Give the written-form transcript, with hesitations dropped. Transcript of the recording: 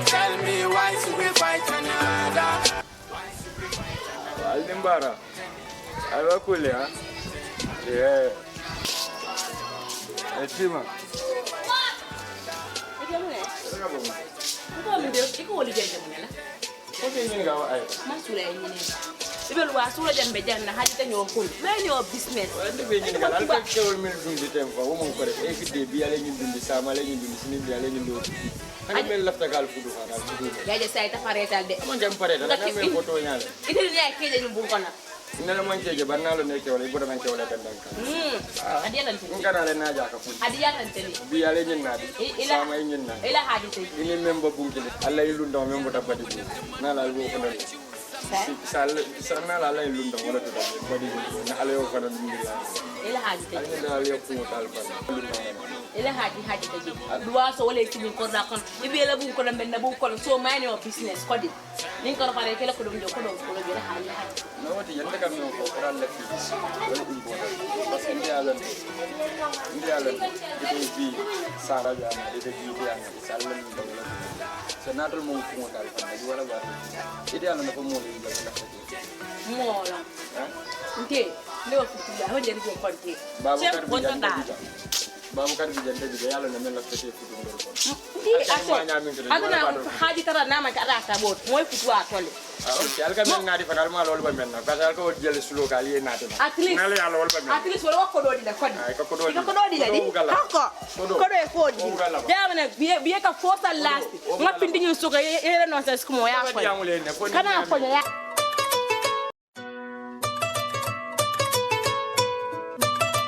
Tell me why should we fight another? Aldimbara, I work with you, yeah. TIMA. Business. Nella mancheje barnalo ne ke wala iboda man ke wala tandanka adiyalan ngara le naja ka fu adiyalan tele bi ale nyinna di sama nyinna ila haadi tay ini memba bungkile alla ilunda membo tabadi bu nala go ko dal sal nala la ilunda wala to tabadi na ala yo fana ndilla ila haadi tay ani dal yo ko dal fana ila haadi tay duwa so wala kimi ko da kon ibe la bu ko da men na bu ko so mani o business ko di ni ko pare kala ko dum ko ila haadi no wati yanda kam no ko ran la fi wala imbo parce que ndi alan di bi sara ya na di bi ya na sallan do la so natul mo ko dal fana di wala ba ideal na ko mo li ba la mo la nte lewo futu ya ho jeri ko konti babu kar bi jande bi yalla na mel la fete futu ngor ko aduna haji tara na ma ka rata bot moy futu a tolle okay alka men na di fanal ma lol ba men na parce que ko jël sulo ka li naati at least na la yalla wol ba men at least wala ko do di la ko di ko do di di hanko ko do e ko di jamana biye ka fosa last ma pindi ñu suka yere non sa skumo ya ko kana ko ya